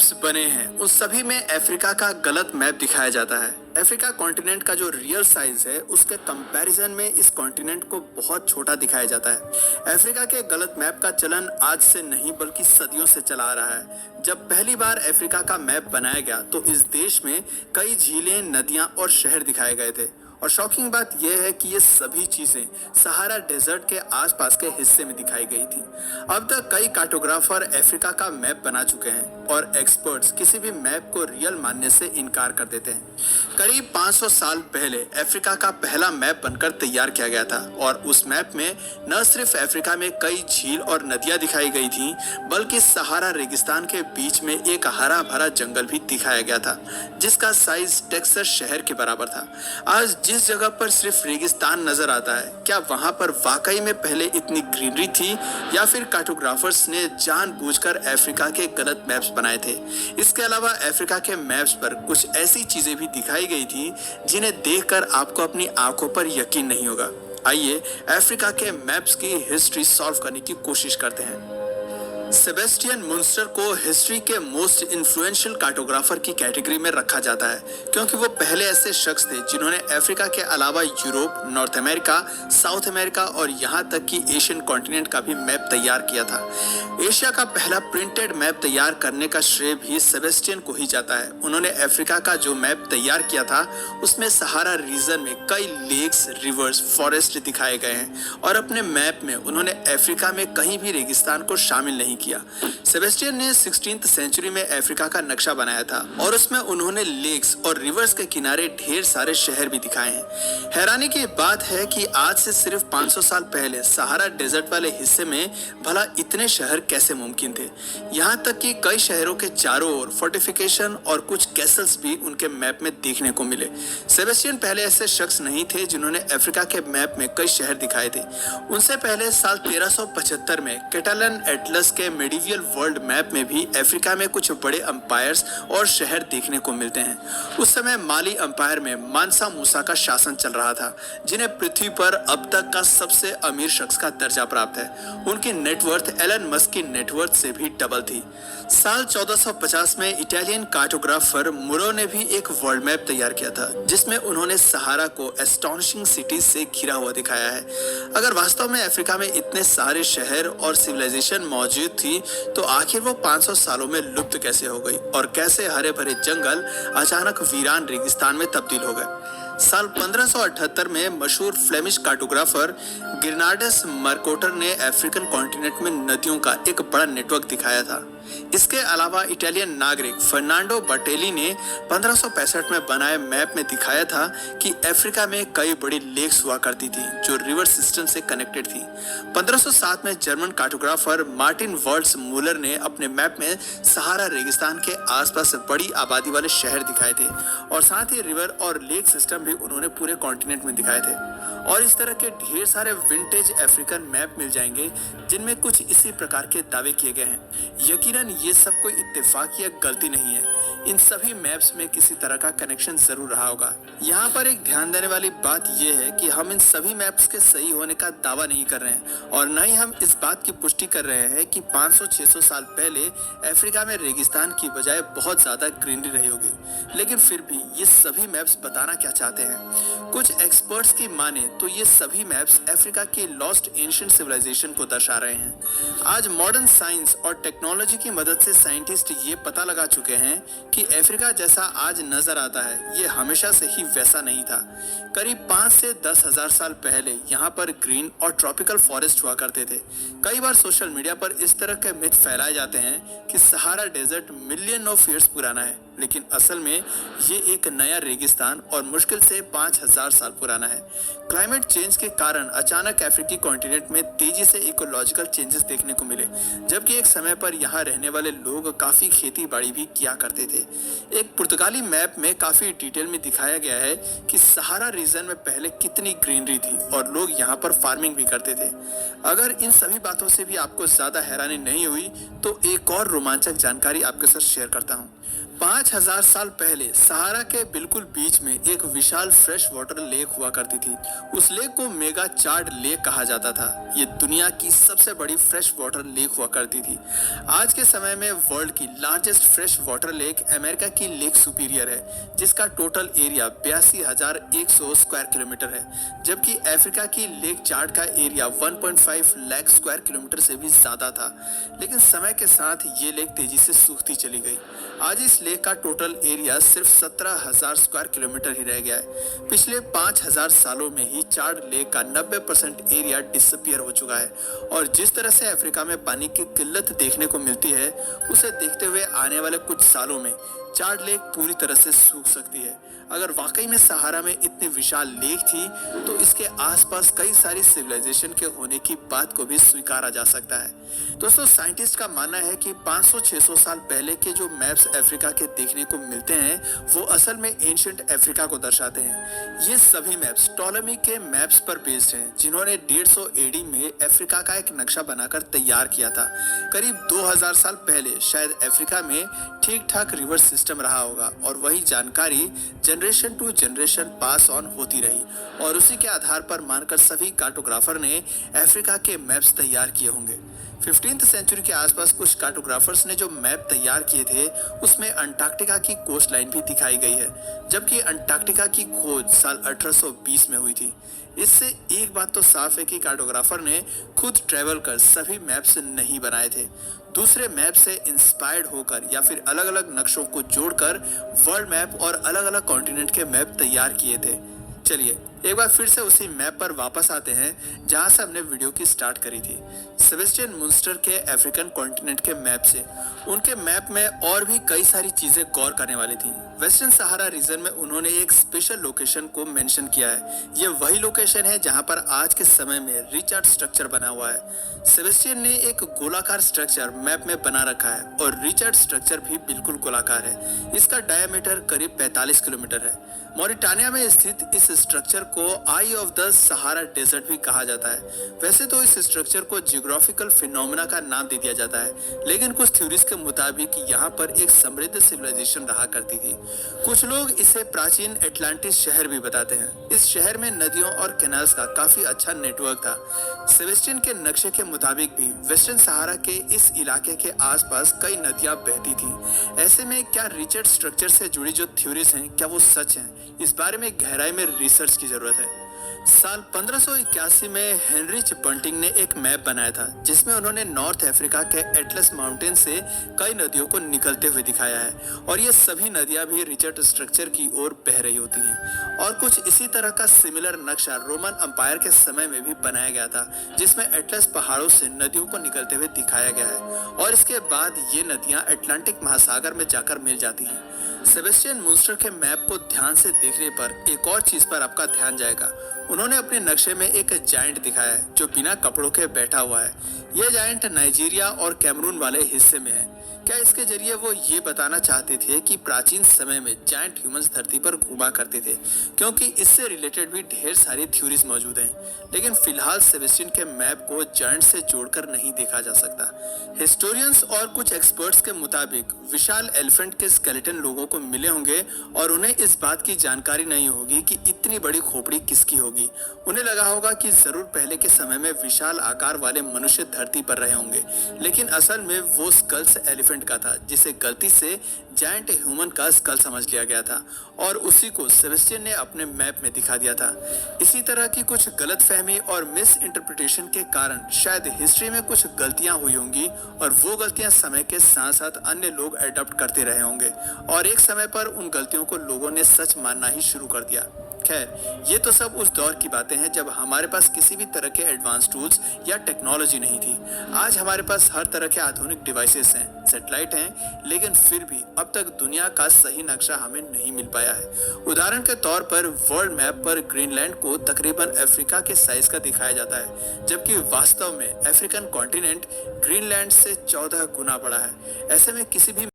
Maps बने हैं उन सभी में अफ्रीका का गलत मैप दिखाया जाता है। अफ्रीका कॉन्टिनेंट का जो रियल साइज है उसके कंपैरिजन में इस कॉन्टिनेंट को बहुत छोटा दिखाया जाता है। अफ्रीका के गलत मैप का चलन आज से नहीं बल्कि सदियों से चला आ रहा है। जब पहली बार अफ्रीका का मैप बनाया गया तो इस देश में कई झीलें, नदियां और शहर दिखाए गए थे। और शॉकिंग बात यह है कि ये सभी चीजें सहारा डेजर्ट के आसपास के हिस्से में दिखाई गई थी। अब तक कई कार्टोग्राफर अफ्रीका का मैप बना चुके हैं और एक्सपर्ट्स किसी भी मैप को रियल मानने से इनकार कर देते हैं। करीब 500 साल पहले अफ्रीका का पहला मैप बनकर तैयार किया गया था और उस मैप में न सिर्फ अफ्रीका में कई झील और नदियां दिखाई गई थी बल्कि सहारा रेगिस्तान के बीच में एक हरा भरा जंगल भी दिखाया गया था जिसका साइज टेक्सास शहर के बराबर था। आज जिस जगह पर सिर्फ रेगिस्तान नजर आता है, क्या वहां पर वाकई में पहले इतनी ग्रीनरी थी या फिर कार्टोग्राफर्स ने जानबूझकर अफ्रीका के गलत मैप्स बनाए थे? इसके अलावा अफ्रीका के मैप्स पर कुछ ऐसी चीजें भी दिखाई गई थी जिन्हें देखकर आपको अपनी आंखों पर यकीन नहीं होगा। आइए अफ्रीका के मैप्स की हिस्ट्री सॉल्व करने की कोशिश करते हैं। सेबेस्टियन मुंस्टर को हिस्ट्री के मोस्ट इन्फ्लुएंशियल कार्टोग्राफर की कैटेगरी में रखा जाता है क्योंकि वो पहले ऐसे शख्स थे जिन्होंने अफ्रीका के अलावा Europe, north America, south America और यहाँ तक कि एशियन कॉन्टिनेंट का भी मैप तैयार किया था। एशिया का पहला प्रिंटेड मैप तैयार करने का श्रेय भी सेबेस्टियन को ही जाता है। उन्होंने अफ्रीका का जो मैप तैयार किया था उसमें सहारा रीजन में कई लेक्स, रिवर्स, फॉरेस्ट दिखाए गए हैं और अपने मैप में उन्होंने अफ्रीका में कहीं भी रेगिस्तान को शामिल नहीं किया। सेबेस्टियन ने 16th सेंचुरी में अफ्रीका का नक्शा बनाया था और उसमें उन्होंने लेक्स और रिवर्स के किनारे ढेर सारे शहर भी दिखाए हैं। हैरानी की बात है कि आज से सिर्फ 500 साल पहले सहारा डेजर्ट वाले हिस्से में भला इतने शहर कैसे मुमकिन थे। यहाँ तक कि कई शहरों के चारों ओर फोर्टिफिकेशन और कुछ कैसल्स भी उनके मैप में देखने को मिले। सेबेस्टियन पहले ऐसे शख्स नहीं थे जिन्होंने अफ्रीका के मैप में कई शहर दिखाए थे। उनसे पहले साल 1375 में कैटालन एटलस के मेडिवियल वर्ल्ड मैप में भी अफ्रीका में कुछ बड़े अंपायर्स और शहर देखने को मिलते हैं। उस समय माली अंपायर में मानसा मूसा का शासन चल रहा था जिन्हें पृथ्वी पर अब तक का सबसे अमीर शख्स का दर्जा प्राप्त है। उनकी नेटवर्थ एलन मस्क की नेटवर्थ से भी डबल थी। साल 1450 में इटालियन कार्टोग्राफर मुरो ने भी एक वर्ल्ड मैप तैयार किया था जिसमें उन्होंने सहारा को एस्टॉनिशिंग सिटीज से घिरा हुआ दिखाया है। अगर वास्तव में अफ्रीका में इतने सारे शहर और सिविलाइजेशन मौजूद थी तो आखिर वो 500 सालों में लुप्त कैसे हो गई और कैसे हरे भरे जंगल अचानक वीरान रेगिस्तान में तब्दील हो गए। साल 1578 में मशहूर फ्लेमिश कार्टोग्राफर गिरनार्डस मरकोटर ने अफ्रीकन कॉन्टिनेंट में नदियों का एक बड़ा नेटवर्क दिखाया था। इसके अलावा इटालियन नागरिक फर्नांडो बटेली ने 1565 में बनाए मैप में दिखाया था कि अफ्रीका में कई बड़ी लेक्स हुआ करती थी जो रिवर सिस्टम से कनेक्टेड थी। 1507 में German cartographer Martin words Müller ने अपने मैप में सहारा रेगिस्तान के आसपास बड़ी आबादी वाले शहर दिखाए थे और साथ ही रिवर और लेक सिस्टम भी उन्होंने पूरे कॉन्टिनेंट में दिखाए थे। और इस तरह के ढेर सारे विंटेज अफ्रीकन मैप मिल जाएंगे जिनमें कुछ इसी प्रकार के दावे किए गए हैं। यकीनन ये सब कोई इत्तेफाक या गलती नहीं है, इन सभी मैप्स में किसी तरह का कनेक्शन जरूर रहा होगा। यहाँ पर एक ध्यान देने वाली बात यह है कि हम इन सभी मैप्स के सही होने का दावा नहीं कर रहे हैं और न ही हम इस बात की पुष्टि कर रहे हैं कि 500-600 साल पहले अफ्रीका में रेगिस्तान की बजाय बहुत ज्यादा ग्रीनरी रही होगी। लेकिन फिर भी ये सभी मैप्स बताना क्या चाहते हैं? कुछ एक्सपर्ट्स की माने तो ये सभी मैप्स अफ्रीका की लॉस्ट एंशिएंट सिविलाइजेशन को दर्शा रहे हैं। आज मॉडर्न साइंस और टेक्नोलॉजी की मदद से साइंटिस्ट ये पता लगा चुके हैं कि अफ्रीका जैसा आज नजर आता है ये हमेशा से ही वैसा नहीं था। करीब 5 से 10 हजार साल पहले यहाँ पर ग्रीन और ट्रॉपिकल फॉरेस्ट हुआ करते थे। कई बार सोशल मीडिया पर इस तरह के मिथ फैलाए जाते हैं कि सहारा डेजर्ट मिलियन ऑफ ईयर्स पुराना है, लेकिन असल में ये एक नया रेगिस्तान और मुश्किल से 5000 साल पुराना है। क्लाइमेट चेंज के कारण अचानक अफ्रीकी कॉन्टिनेंट में तेजी से इकोलॉजिकल चेंजेस देखने को मिले, जबकि एक समय पर यहाँ रहने वाले लोग काफी खेती बाड़ी भी किया करते थे। एक पुर्तगाली मैप में काफी डिटेल में दिखाया गया है कि सहारा रीजन में पहले कितनी ग्रीनरी थी और लोग यहाँ पर फार्मिंग भी करते थे। अगर इन सभी बातों से भी आपको ज्यादा हैरानी नहीं हुई तो एक और रोमांचक जानकारी आपके साथ शेयर करता हूँ। 5 5000 साल पहले सहारा के बिल्कुल बीच में एक विशाल फ्रेश वाटर लेक हुआ करती थी। उस लेक को मेगा चार्ड लेक कहा जाता था। ये दुनिया की सबसे बड़ी फ्रेश वाटर लेक हुआ करती थी। आज के समय में वर्ल्ड की largest fresh water lake America की लेक सुपीरियर है, जिसका टोटल एरिया 82,100 स्क्वायर किलोमीटर है, जबकि अफ्रीका की लेक चार्ड का एरिया 1.5 लाख स्क्वायर किलोमीटर से भी ज्यादा था। लेकिन समय के साथ ये लेक तेजी से सूखती चली गई। आज इस लेक का टोटल एरिया सिर्फ 17,000 स्क्वायर किलोमीटर ही रह गया है। पिछले 5,000 सालों में ही चार्ड लेक का 90% एरिया डिसअपियर हो चुका है। और जिस तरह से अफ्रीका में पानी की किल्लत देखने को मिलती है, उसे देखते हुए आने वाले कुछ सालों में चार्ड लेक पूरी तरह से सूख सकती है। अगर वाकई में सहारा में इतनी विशाल लेक थी, तो इसके आसपास कई सारी सिविलाइजेशन के होने की बात को भी स्वीकारा जा सकता है। दोस्तों, साइंटिस्ट का मानना है कि 500-600 साल पहले के जो मैप्स अफ्रीका के देखने को मिलते हैं, वो असल में एंशिएंट अफ्रीका को दर्शाते हैं। ये सभी मैप्स टॉलेमी के मैप्स पर बेस्ड हैं, जिन्होंने 150 एडी में अफ्रीका का एक नक्शा बनाकर तैयार किया था। करीब 2000 साल पहले शायद अफ्रीका में ठीक ठाक रिवर सिस्टम रहा होगा, और वही जानकारी generation to generation pass on होती रही, और उसी के आधार पर मानकर सभी कार्टोग्राफर ने अफ्रीका के मैप्स तैयार किए होंगे। 15th सेंचुरी के आसपास कुछ कार्टोग्राफर्स ने जो मैप तैयार किए थे, उसमें अंटार्कटिका की कोस्ट लाइन भी दिखाई गई है, जबकि अंटार्कटिका की खोज साल 1820 में हुई थी। इससे एक बात तो साफ है कि कार्टोग्राफर ने खुद ट्रेवल कर सभी मैप्स नहीं बनाए थे। दूसरे मैप से इंस्पायर्ड होकर या फिर अलग अलग नक्शों को जोड़कर वर्ल्ड मैप और अलग अलग कॉन्टिनेंट के मैप तैयार किए थे। चलिए एक बार फिर से उसी मैप पर वापस आते हैं जहां से हमने वीडियो की स्टार्ट करी थी, सेबेस्टियन मुंस्टर के अफ्रीकन कॉन्टिनेंट के मैप से। उनके मैप में और भी कई सारी चीजें गौर करने वाली थी। वेस्टर्न सहारा रीजन में उन्होंने एक स्पेशल लोकेशन को मेंशन किया है। ये वही लोकेशन है जहां पर आज के समय में रिचर्ड स्ट्रक्चर बना हुआ है। सेबेस्टियन ने एक गोलाकार स्ट्रक्चर मैप में बना रखा है, और रिचर्ड स्ट्रक्चर भी बिल्कुल गोलाकार है। इसका डायमीटर करीब 45 किलोमीटर है। मॉरिटानिया में स्थित इस स्ट्रक्चर को आई ऑफ द सहारा डेजर्ट भी कहा जाता है। वैसे तो इस स्ट्रक्चर को जियोग्राफिकल फिनोमेना का नाम दे दिया जाता है, लेकिन कुछ थ्योरीज के मुताबिक यहाँ पर एक समृद्ध सिविलाइजेशन रहा करती थी। कुछ लोग इसे प्राचीन एटलांटिस शहर भी बताते हैं। इस शहर में नदियों और कैनाल्स का काफी अच्छा नेटवर्क था। सेबेस्टियन के नक्शे के मुताबिक भी वेस्टर्न सहारा के इस इलाके के आसपास कई नदियां बहती थी। ऐसे में क्या रिचर्ड स्ट्रक्चर से जुड़ी जो थ्योरीज हैं, क्या वो सच हैं? इस बारे में गहराई में रिसर्च की जरूरत है। साल 1581 में हेनरिच बंटिंग ने एक मैप बनाया था, जिसमें उन्होंने नॉर्थ अफ्रीका के एटलस माउंटेन से कई नदियों को निकलते हुए दिखाया है, और ये सभी नदियां भी रिचर्ड स्ट्रक्चर की ओर बह रही होती हैं। और कुछ इसी तरह का सिमिलर नक्शा रोमन अंपायर के समय में भी बनाया गया था, जिसमें एटलस पहाड़ों से नदियों को निकलते हुए दिखाया गया है, और इसके बाद ये नदियां अटलांटिक महासागर में जाकर मिल जाती हैं। सेबेस्टियन मुंस्टर के मैप को ध्यान से देखने पर एक और चीज पर आपका ध्यान जाएगा। उन्होंने अपने नक्शे में एक जायंट दिखाया है, जो बिना कपड़ों के बैठा हुआ है। यह जायंट नाइजीरिया और कैमरून वाले हिस्से में है। क्या इसके जरिए वो ये बताना चाहते थे कि प्राचीन समय में जायंट ह्यूमंस धरती पर घूमा करते थे? क्योंकि इससे रिलेटेड भी ढेर सारी थ्योरीज मौजूद हैं, लेकिन फिलहाल सेबेस्टियन के मैप को जायंट से जोड़कर नहीं देखा जा सकता। हिस्टोरियंस और कुछ एक्सपर्ट्स के मुताबिक विशाल एलिफेंट के स्केलेटन लोगों को मिले होंगे, और उन्हें इस बात की जानकारी नहीं होगी कि इतनी बड़ी खोपड़ी किसकी होगी। उन्हें लगा होगा कि जरूर पहले के समय में विशाल आकार वाले मनुष्य धरती पर रहे होंगे, लेकिन असल में वो स्कल्स एलिफेंट का था, जिसे गलती से जायंट ह्यूमन का स्कल समझ लिया गया था, और उसी को सेबेस्टियन ने अपने मैप में दिखा दिया था। इसी तरह की कुछ गलतफहमी और मिस इंटरप्रिटेशन के कारण शायद हिस्ट्री में कुछ गलतियां हुई होंगी, और वो गलतियां समय के साथ साथ अन्य लोग एडॉप्ट करते रहे होंगे, और एक समय पर उन गलतियों को लोगों ने सच मानना ही शुरू कर दिया। खैर, ये तो सब उस दौर की बातें हैं जब हमारे पास किसी भी तरह के एडवांस टूल्स या टेक्नोलॉजी नहीं थी। आज हमारे पास हर तरह के आधुनिक डिवाइसेस हैं, सैटेलाइट हैं, लेकिन फिर भी अब तक दुनिया का सही नक्शा हमें नहीं मिल पाया है। उदाहरण के तौर पर वर्ल्ड मैप पर ग्रीनलैंड को तकरीबन अफ्रीका के साइज का दिखाया जाता है, जबकि वास्तव में अफ्रीकन कॉन्टिनेंट ग्रीनलैंड से 14 गुना बड़ा है। ऐसे में किसी भी